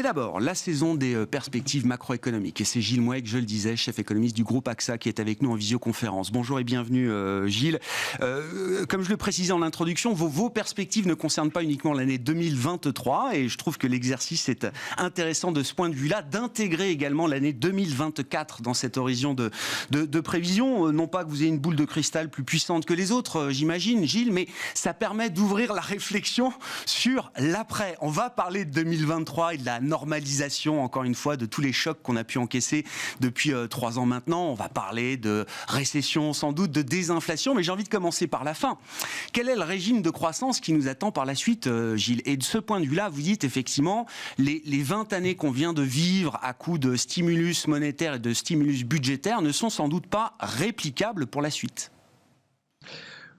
d'abord la saison des perspectives macroéconomiques. Et c'est Gilles Mouek, je le disais, chef économiste du groupe AXA, qui est avec nous en visioconférence. Bonjour et bienvenue Gilles. Comme je le précisais en introduction, vos perspectives ne concernent pas uniquement l'année 2023, et je trouve que l'exercice est intéressant de ce point de vue-là, d'intégrer également l'année 2024 dans cet horizon de prévision. Non pas que vous ayez une boule de cristal plus puissante que les autres, j'imagine, Gilles, mais ça permet d'ouvrir la réflexion sur l'après. On va parler de 2023 et de la normalisation, encore une fois, de tous les chocs qu'on a pu encaisser depuis 3 ans maintenant. On va parler de récession, sans doute, de désinflation, mais j'ai envie de commencer par la fin. Quel est le régime de croissance qui nous attend par la suite, Gilles? Et de ce point de vue-là, vous dites effectivement, les 20 années qu'on vient de vivre à coup de stimulus monétaire et de stimulus budgétaire ne sont sans doute pas réplicables pour la suite.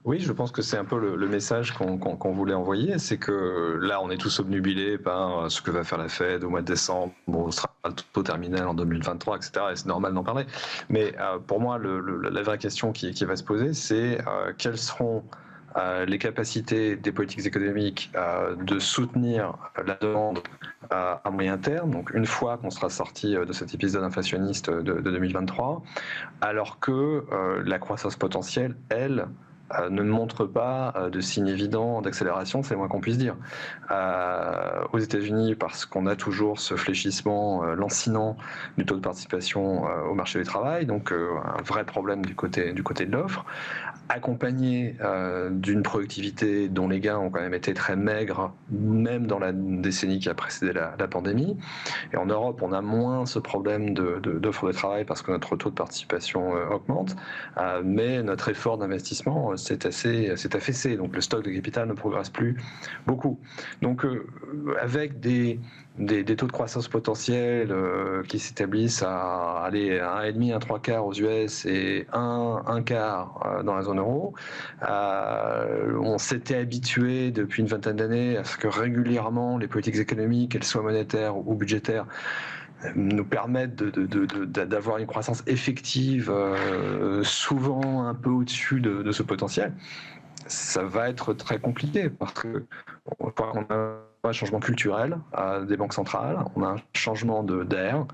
Oui, je pense que c'est un peu le message qu'on voulait envoyer, c'est que là, on est tous obnubilés par ce que va faire la Fed au mois de décembre, bon, ce sera le taux terminal en 2023, etc., et c'est normal d'en parler. Mais pour moi, la vraie question qui va se poser, c'est quelles seront les capacités des politiques économiques de soutenir la demande à moyen terme, donc une fois qu'on sera sorti de cet épisode inflationniste de 2023, alors que la croissance potentielle, elle, ne montre pas de signes évidents d'accélération, c'est le moins qu'on puisse dire. Aux États-Unis, parce qu'on a toujours ce fléchissement lancinant du taux de participation au marché du travail, donc un vrai problème du côté de l'offre, accompagné d'une productivité dont les gains ont quand même été très maigres, même dans la décennie qui a précédé la pandémie. Et en Europe, on a moins ce problème d'offre de travail parce que notre taux de participation augmente, mais notre effort d'investissement s'est affaissé. Donc le stock de capital ne progresse plus beaucoup. Donc avec des taux de croissance potentiels qui s'établissent à 1,5, 1,75 aux US et 1 quart dans la zone euro. On s'était habitué depuis une vingtaine d'années à ce que régulièrement les politiques économiques, qu'elles soient monétaires ou budgétaires, nous permettent d'avoir une croissance effective souvent un peu au-dessus de ce potentiel. Ça va être très compliqué parce que on a un changement culturel des banques centrales, on a un changement d'air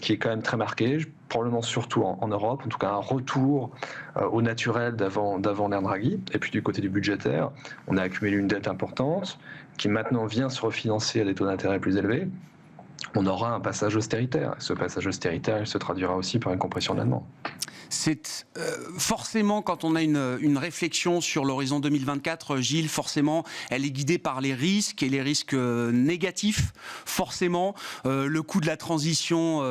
qui est quand même très marqué, probablement surtout en Europe, en tout cas un retour au naturel d'avant l'ère Draghi. Et puis du côté du budgétaire, on a accumulé une dette importante qui maintenant vient se refinancer à des taux d'intérêt plus élevés. On aura un passage austéritaire. Ce passage austéritaire, il se traduira aussi par une compression de la demande. C'est forcément, quand on a une réflexion sur l'horizon 2024, Gilles, forcément, elle est guidée par les risques et les risques négatifs. Forcément, le coût de la transition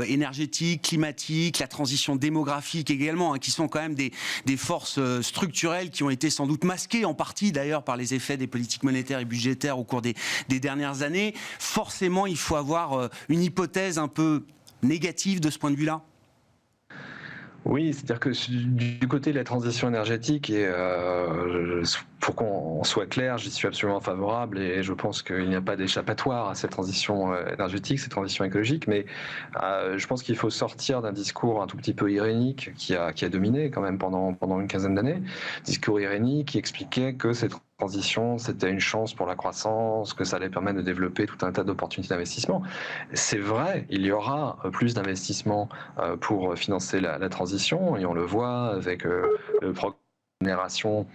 énergétique, climatique, la transition démographique également, hein, qui sont quand même des forces structurelles qui ont été sans doute masquées en partie d'ailleurs par les effets des politiques monétaires et budgétaires au cours des dernières années. Forcément, il faut avoir une hypothèse un peu négative de ce point de vue-là. Oui, c'est-à-dire que du côté de la transition énergétique, et pour qu'on soit clair, j'y suis absolument favorable et je pense qu'il n'y a pas d'échappatoire à cette transition énergétique, cette transition écologique, mais je pense qu'il faut sortir d'un discours un tout petit peu irénique qui a dominé quand même pendant une quinzaine d'années, discours irénique qui expliquait que cette transition, c'était une chance pour la croissance, que ça allait permettre de développer tout un tas d'opportunités d'investissement. C'est vrai, il y aura plus d'investissements pour financer la transition, et on le voit avec le programme de génération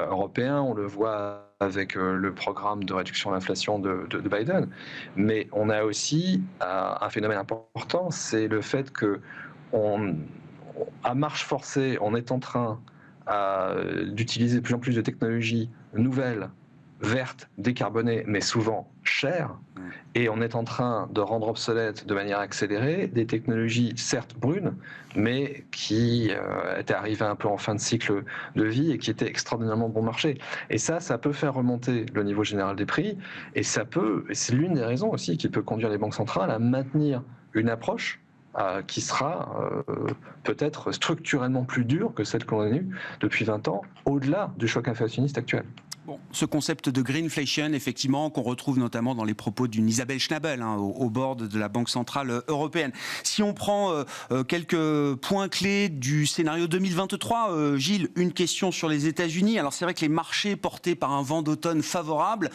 européen, on le voit avec le programme de réduction de l'inflation de Biden. Mais on a aussi un phénomène important, c'est le fait que à marche forcée, on est en train d'utiliser de plus en plus de technologies nouvelles, vertes, décarbonées, mais souvent chères, et on est en train de rendre obsolètes de manière accélérée des technologies certes brunes, mais qui étaient arrivées un peu en fin de cycle de vie et qui étaient extraordinairement bon marché. Et ça peut faire remonter le niveau général des prix, et c'est l'une des raisons aussi qui peut conduire les banques centrales à maintenir une approche qui sera peut-être structurellement plus dure que celle qu'on a eue depuis 20 ans, au-delà du choc inflationniste actuel. Bon, ce concept de greenflation, effectivement, qu'on retrouve notamment dans les propos d'une Isabelle Schnabel, au board de la Banque Centrale Européenne. Si on prend quelques points clés du scénario 2023, Gilles, une question sur les États-Unis. Alors c'est vrai que les marchés portés par un vent d'automne favorable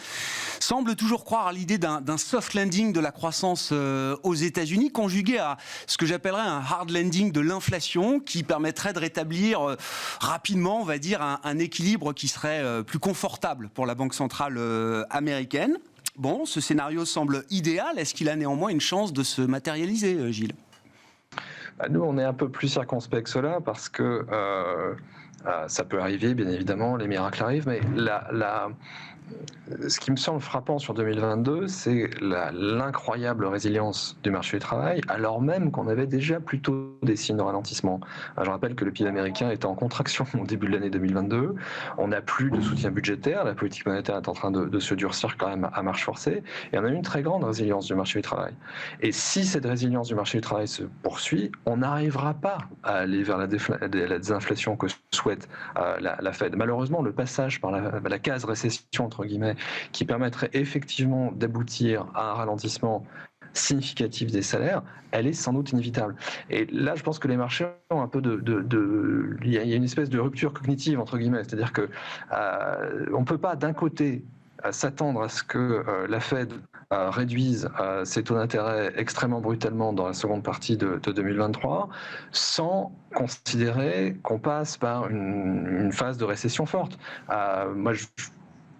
semblent toujours croire à l'idée d'un soft landing de la croissance aux États-Unis, conjugué à ce que j'appellerais un hard landing de l'inflation, qui permettrait de rétablir rapidement, on va dire, un équilibre qui serait plus confortable pour la Banque centrale américaine. Bon, ce scénario semble idéal. Est-ce qu'il a néanmoins une chance de se matérialiser, Gilles ? Nous, on est un peu plus circonspect que cela parce que ça peut arriver, bien évidemment, les miracles arrivent, mais ce qui me semble frappant sur 2022, c'est l'incroyable résilience du marché du travail, alors même qu'on avait déjà plutôt des signes de ralentissement. Je rappelle que le PIB américain était en contraction au début de l'année 2022. On n'a plus de soutien budgétaire. La politique monétaire est en train de se durcir quand même à marche forcée. Et on a une très grande résilience du marché du travail. Et si cette résilience du marché du travail se poursuit, on n'arrivera pas à aller vers la désinflation que souhaite la Fed. Malheureusement, le passage par la case récession, entre guillemets, qui permettrait effectivement d'aboutir à un ralentissement significatif des salaires, elle est sans doute inévitable. Et là, je pense que les marchés ont un peu il y a une espèce de rupture cognitive, entre guillemets, c'est-à-dire que on ne peut pas d'un côté s'attendre à ce que la Fed réduise ses taux d'intérêt extrêmement brutalement dans la seconde partie de 2023 sans considérer qu'on passe par une phase de récession forte. Moi, je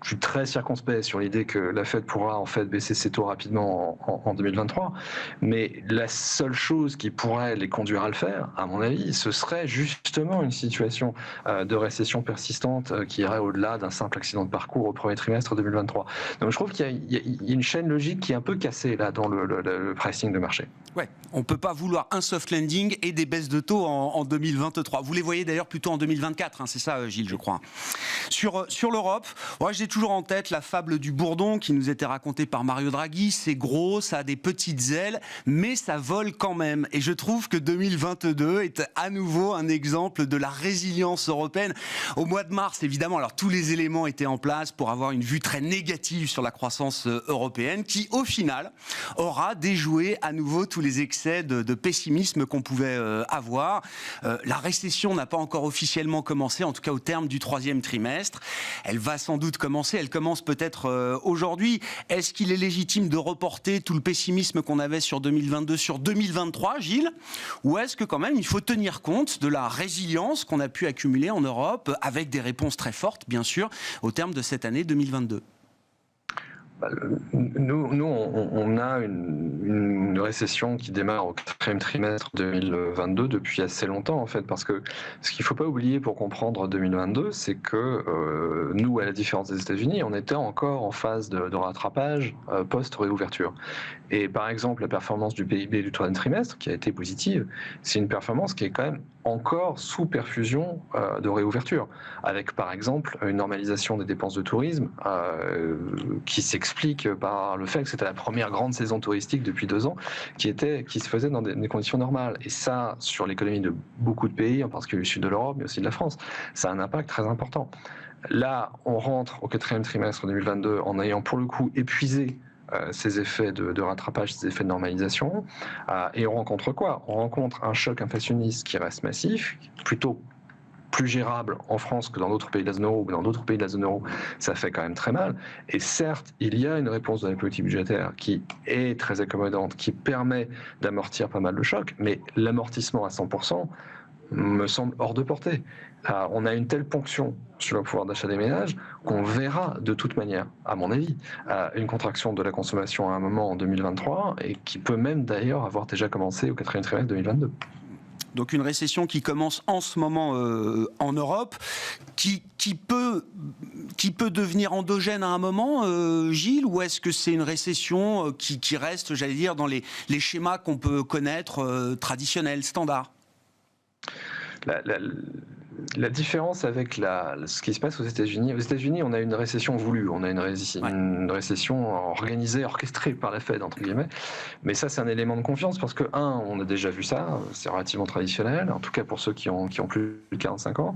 suis très circonspect sur l'idée que la Fed pourra en fait baisser ses taux rapidement en 2023, mais la seule chose qui pourrait les conduire à le faire, à mon avis, ce serait justement une situation de récession persistante qui irait au-delà d'un simple accident de parcours au premier trimestre 2023. Donc je trouve qu'il y a une chaîne logique qui est un peu cassée là dans le pricing de marché. Ouais, on ne peut pas vouloir un soft landing et des baisses de taux en 2023. Vous les voyez d'ailleurs plutôt en 2024, c'est ça, Gilles, je crois. Sur l'Europe, j'ai toujours en tête la fable du bourdon qui nous était racontée par Mario Draghi. C'est gros, ça a des petites ailes, mais ça vole quand même. Et je trouve que 2022 est à nouveau un exemple de la résilience européenne. Au mois de mars, évidemment, alors tous les éléments étaient en place pour avoir une vue très négative sur la croissance européenne qui, au final, aura déjoué à nouveau tous les excès de pessimisme qu'on pouvait avoir. La récession n'a pas encore officiellement commencé, en tout cas au terme du troisième trimestre. Elle va sans doute commencer, elle commence peut-être aujourd'hui. Est-ce qu'il est légitime de reporter tout le pessimisme qu'on avait sur 2022 sur 2023, Gilles ? Ou est-ce que quand même il faut tenir compte de la résilience qu'on a pu accumuler en Europe avec des réponses très fortes, bien sûr, au terme de cette année 2022 ? Nous, on a une récession qui démarre au quatrième trimestre 2022 depuis assez longtemps, en fait, parce que ce qu'il ne faut pas oublier pour comprendre 2022, c'est que nous, à la différence des États-Unis, on était encore en phase de rattrapage post-réouverture. Et par exemple, la performance du PIB du troisième trimestre, qui a été positive, c'est une performance qui est quand même encore sous perfusion de réouverture, avec par exemple une normalisation des dépenses de tourisme qui s'explique par le fait que c'était la première grande saison touristique depuis 2 ans qui se faisait dans des conditions normales. Et ça, sur l'économie de beaucoup de pays, en particulier du sud de l'Europe, mais aussi de la France, ça a un impact très important. Là, on rentre au quatrième trimestre 2022 en ayant pour le coup épuisé ces effets de rattrapage, ces effets de normalisation. Et on rencontre quoi ? On rencontre un choc inflationniste qui reste massif, plutôt plus gérable en France que dans d'autres pays de la zone euro, ou dans d'autres pays de la zone euro, ça fait quand même très mal. Et certes, il y a une réponse de la politique budgétaire qui est très accommodante, qui permet d'amortir pas mal de chocs, mais l'amortissement à 100% me semble hors de portée. On a une telle ponction sur le pouvoir d'achat des ménages qu'on verra de toute manière, à mon avis, une contraction de la consommation à un moment en 2023 et qui peut même d'ailleurs avoir déjà commencé au quatrième trimestre 2022. Donc une récession qui commence en ce moment en Europe, qui peut devenir endogène à un moment, Gilles, ou est-ce que c'est une récession qui reste, j'allais dire, dans les schémas qu'on peut connaître traditionnels, standards ? La différence avec ce qui se passe aux États-Unis, on a une récession voulue, on a une récession organisée, orchestrée par la Fed, entre guillemets. Mais ça, c'est un élément de confiance parce que, on a déjà vu ça, c'est relativement traditionnel, en tout cas pour ceux qui ont plus de 45 ans.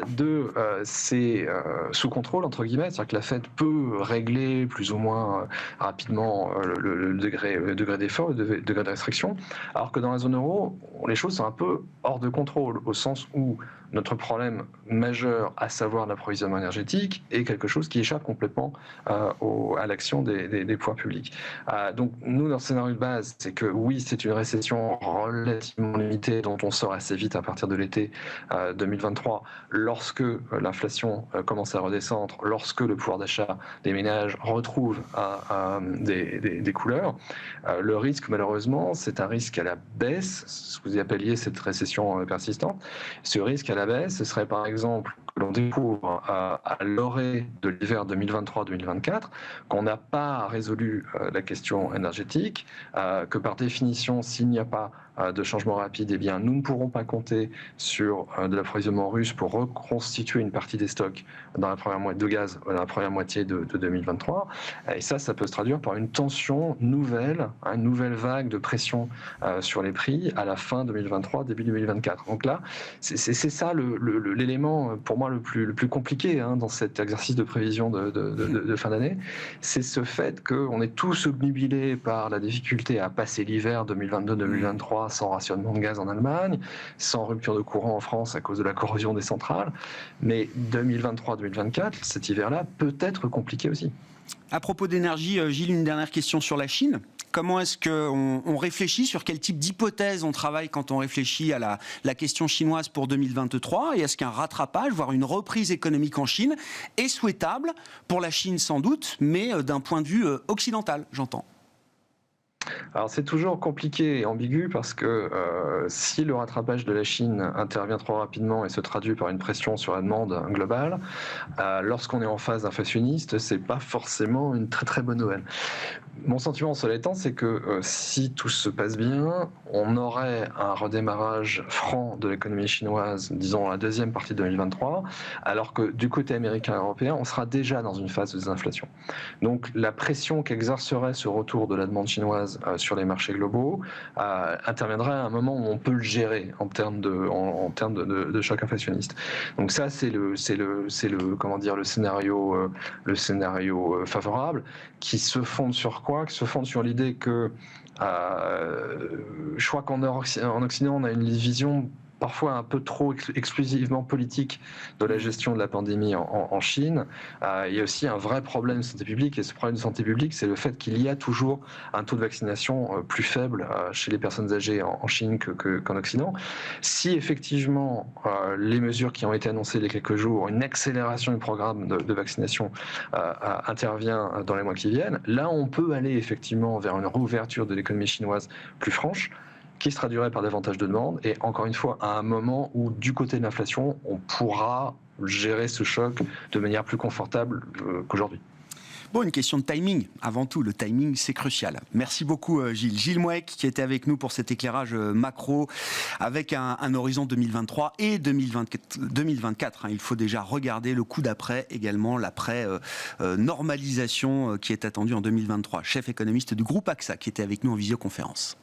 Deux, c'est sous contrôle, entre guillemets, c'est-à-dire que la Fed peut régler plus ou moins rapidement le degré d'effort, le degré de restriction, alors que dans la zone euro, les choses sont un peu hors de contrôle, au sens où notre problème majeur, à savoir l'approvisionnement énergétique, est quelque chose qui échappe complètement à l'action des pouvoirs publics. Donc nous, notre scénario de base, c'est que oui, c'est une récession relativement limitée dont on sort assez vite à partir de l'été 2023, lorsque l'inflation commence à redescendre, lorsque le pouvoir d'achat des ménages retrouve des couleurs. Le risque, malheureusement, c'est un risque à la baisse, ce que vous appeliez cette récession persistante. Ce risque à la baisse, ce serait par exemple que l'on découvre à l'orée de l'hiver 2023-2024 qu'on n'a pas résolu la question énergétique, que par définition, s'il n'y a pas de changement rapide, eh bien, nous ne pourrons pas compter sur de l'approvisionnement russe pour reconstituer une partie des stocks dans la première moitié de gaz dans la première moitié de 2023. Et ça peut se traduire par une tension nouvelle, une nouvelle vague de pression sur les prix à la fin 2023, début 2024. Donc là, c'est ça l'élément pour moi le plus compliqué dans cet exercice de prévision de fin d'année. C'est ce fait qu'on est tous obnubilés par la difficulté à passer l'hiver 2022-2023 sans rationnement de gaz en Allemagne, sans rupture de courant en France à cause de la corrosion des centrales. Mais 2023-2024, cet hiver-là, peut être compliqué aussi. À propos d'énergie, Gilles, une dernière question sur la Chine. Comment est-ce qu'on réfléchit, sur quel type d'hypothèse on travaille quand on réfléchit à la question chinoise pour 2023 ? Et est-ce qu'un rattrapage, voire une reprise économique en Chine, est souhaitable pour la Chine sans doute, mais d'un point de vue occidental, j'entends ? Alors c'est toujours compliqué et ambigu parce que si le rattrapage de la Chine intervient trop rapidement et se traduit par une pression sur la demande globale, lorsqu'on est en phase inflationniste, c'est pas forcément une très très bonne nouvelle. Mon sentiment, cela étant, c'est que si tout se passe bien, on aurait un redémarrage franc de l'économie chinoise, disons la deuxième partie de 2023, alors que du côté américain et européen, on sera déjà dans une phase de désinflation. Donc la pression qu'exercerait ce retour de la demande chinoise sur les marchés globaux interviendrait à un moment où on peut le gérer en termes de choc inflationniste. Donc ça, c'est le scénario favorable qui se fonde sur quoi ? Qui se fonde sur l'idée que je crois qu'en Occident, on a une vision parfois un peu trop exclusivement politique de la gestion de la pandémie en Chine. Il y a aussi un vrai problème de santé publique, et ce problème de santé publique, c'est le fait qu'il y a toujours un taux de vaccination plus faible chez les personnes âgées en Chine qu'en Occident. Si effectivement les mesures qui ont été annoncées il y a quelques jours, une accélération du programme de vaccination intervient dans les mois qui viennent, là on peut aller effectivement vers une réouverture de l'économie chinoise plus franche, qui se traduirait par davantage de demandes, et encore une fois, à un moment où, du côté de l'inflation, on pourra gérer ce choc de manière plus confortable qu'aujourd'hui. Bon, une question de timing. Avant tout, le timing, c'est crucial. Merci beaucoup, Gilles. Gilles Mouek, qui était avec nous pour cet éclairage macro, avec un horizon 2023 et 2024. Il faut déjà regarder le coup d'après, également l'après-normalisation qui est attendue en 2023. Chef économiste du groupe AXA, qui était avec nous en visioconférence.